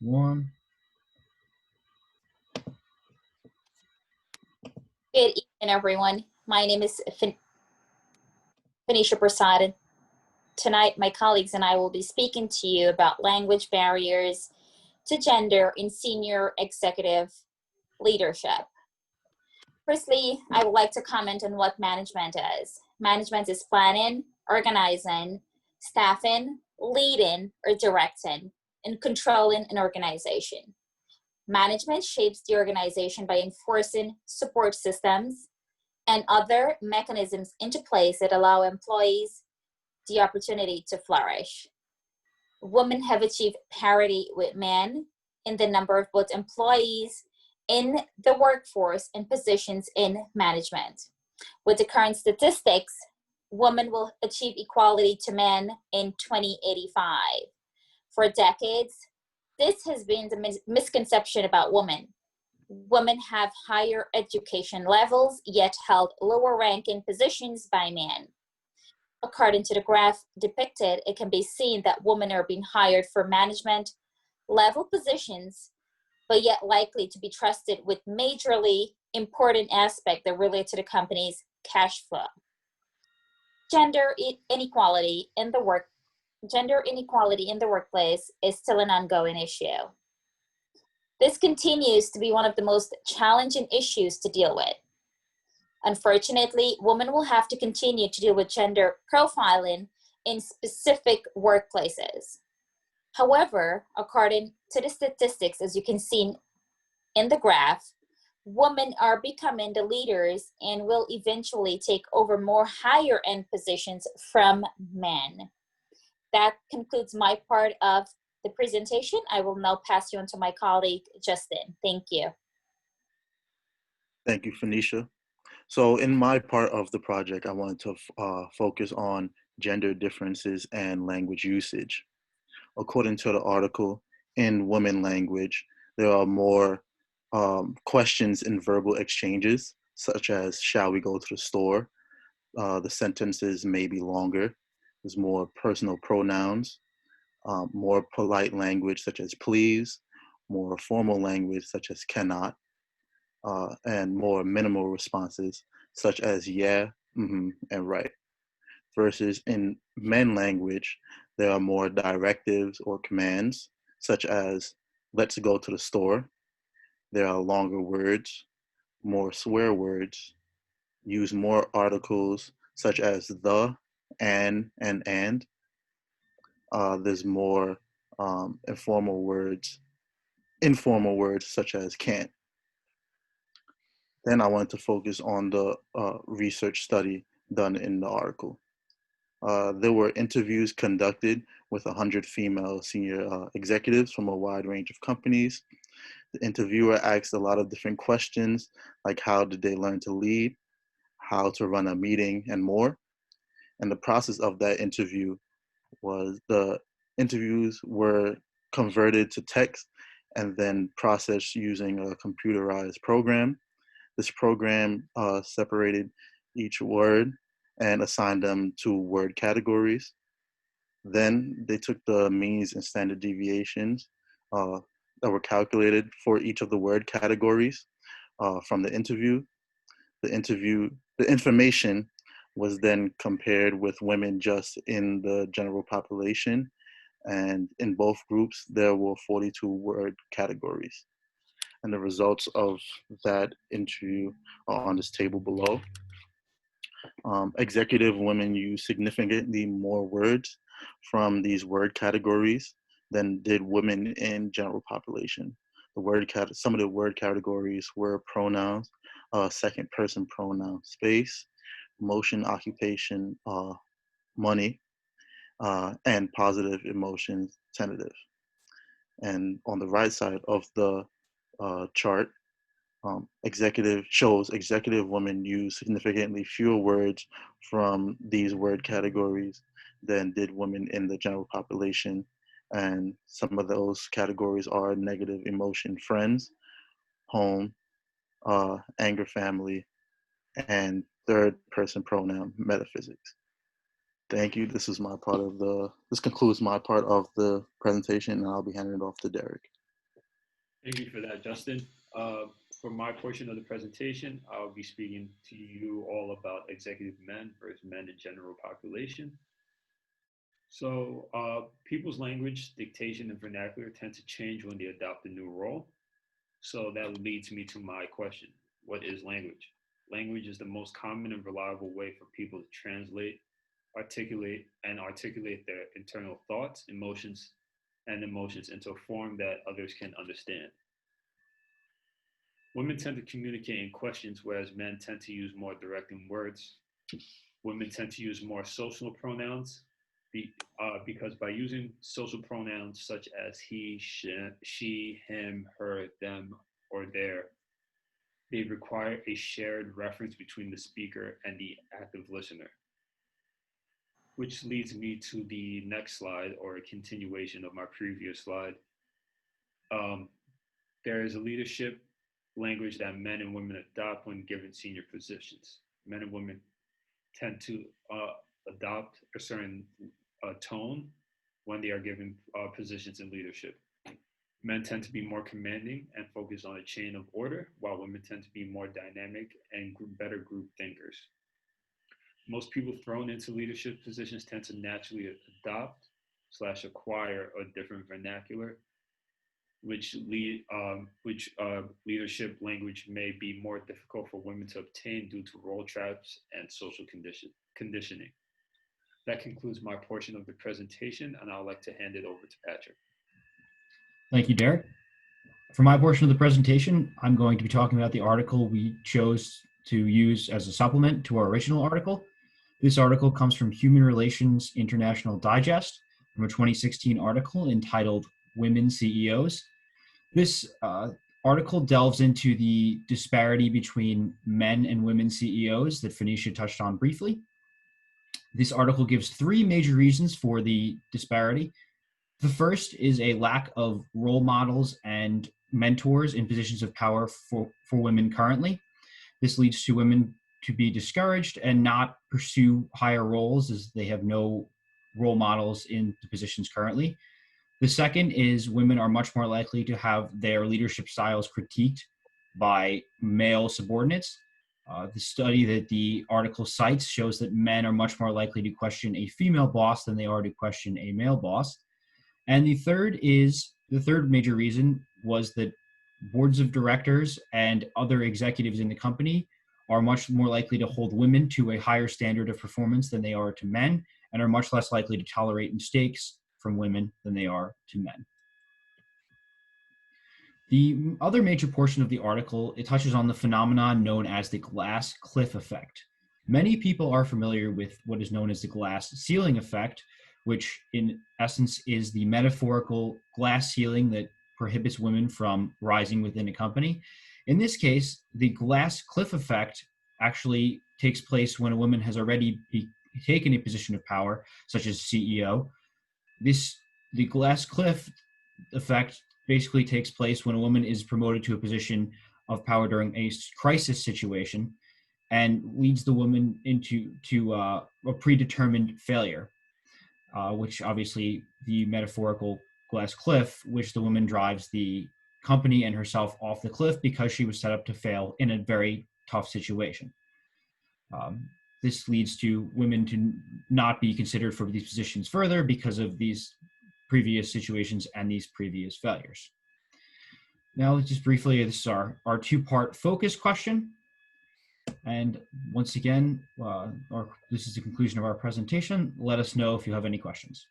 One. Good evening, everyone. My name is Fanesha Persaud. Tonight, my colleagues and I will be speaking to you about language barriers to gender in senior executive leadership. Firstly, I would like to comment on what management is. Management is planning, organizing, staffing, leading, or directing, and controlling an organization. Management shapes the organization by enforcing support systems and other mechanisms into place that allow employees the opportunity to flourish. Women have achieved parity with men in the number of both employees in the workforce and positions in management. With the current statistics, women will achieve equality to men in 2085. For decades, this has been the misconception about women. Women have higher education levels, yet held lower ranking positions by men. According to the graph depicted, it can be seen that women are being hired for management level positions, but yet likely to be trusted with majorly important aspects that relate to the company's cash flow. Gender inequality in the workplace is still an ongoing issue. This continues to be one of the most challenging issues to deal with. Unfortunately, women will have to continue to deal with gender profiling in specific workplaces. However, according to the statistics, as you can see in the graph, women are becoming the leaders and will eventually take over more higher end positions from men. That concludes my part of the presentation. I will now pass you on to my colleague, Justin. Thank you. Thank you, Fanesha. So in my part of the project, I wanted to focus on gender differences and language usage. According to the article, in women language, there are more questions in verbal exchanges, such as, shall we go to the store? The sentences may be longer. There's more personal pronouns, more polite language, such as please, more formal language, such as cannot, and more minimal responses, such as yeah, and right. Versus in men language, there are more directives or commands, such as let's go to the store. There are longer words, more swear words, use more articles, such as the, and. There's more informal words, such as can't. Then I wanted to focus on the research study done in the article. There were interviews conducted with 100 female senior executives from a wide range of companies. The interviewer asked a lot of different questions, like how did they learn to lead, how to run a meeting, and more. And the process of that interview was the interviews were converted to text and then processed using a computerized program. This program separated each word and assigned them to word categories. Then they took the means and standard deviations that were calculated for each of the word categories from the interview. The information was then compared with women just in the general population. And in both groups, there were 42 word categories. And the results of that interview are on this table below. Executive women use significantly more words from these word categories than did women in general population. Some of the word categories were pronouns, second person pronoun, space, motion, occupation, money, and positive emotions, tentative. And on the right side of the chart, executive women use significantly fewer words from these word categories than did women in the general population. And some of those categories are negative emotion, friends, home, anger, family, and third person pronoun, metaphysics. Thank you. This concludes my part of the presentation, and I'll be handing it off to Derrick. Thank you for that, Justin. For my portion of the presentation, I'll be speaking to you all about executive men versus men in general population. So, people's language, dictation, and vernacular tend to change when they adopt a new role. So that leads me to my question. What is language? Language is the most common and reliable way for people to translate, articulate their internal thoughts, emotions into a form that others can understand. Women tend to communicate in questions, whereas men tend to use more directing words. Women tend to use more social pronouns because by using social pronouns such as he, she, him, her, them, or their, they require a shared reference between the speaker and the active listener, which leads me to the next slide, or a continuation of my previous slide. Um, there is a leadership language that men and women adopt when given senior positions. Men and women tend to adopt a certain tone when they are given positions in leadership. Men tend to be more commanding and focus on a chain of order, while women tend to be more dynamic and better group thinkers. Most people thrown into leadership positions tend to naturally adopt slash acquire a different vernacular, which leadership language may be more difficult for women to obtain due to role traps and social conditioning. That concludes my portion of the presentation, and I'd like to hand it over to Patrick. Thank you, Derrick. For my portion of the presentation, I'm going to be talking about the article we chose to use as a supplement to our original article. This article comes from Human Relations International Digest, from a 2016 article entitled Women CEOs. This article delves into the disparity between men and women CEOs that Fanesha touched on briefly. This article gives three major reasons for the disparity. The first is a lack of role models and mentors in positions of power for women currently. This leads to women to be discouraged and not pursue higher roles as they have no role models in the positions currently. The second is women are much more likely to have their leadership styles critiqued by male subordinates. The study that the article cites shows that men are much more likely to question a female boss than they are to question a male boss. And the third major reason was that boards of directors and other executives in the company are much more likely to hold women to a higher standard of performance than they are to men, and are much less likely to tolerate mistakes from women than they are to men. The other major portion of the article, it touches on the phenomenon known as the glass cliff effect. Many people are familiar with what is known as the glass ceiling effect, which in essence is the metaphorical glass ceiling that prohibits women from rising within a company. In this case, the glass cliff effect actually takes place when a woman has already taken a position of power, such as CEO. The glass cliff effect basically takes place when a woman is promoted to a position of power during a crisis situation and leads the woman into a predetermined failure, which obviously the metaphorical glass cliff, which the woman drives the company and herself off the cliff because she was set up to fail in a very tough situation. This leads to women to not be considered for these positions further because of these previous situations and these previous failures. Now, just briefly, this is our two-part focus question. And once again, this is the conclusion of our presentation. Let us know if you have any questions.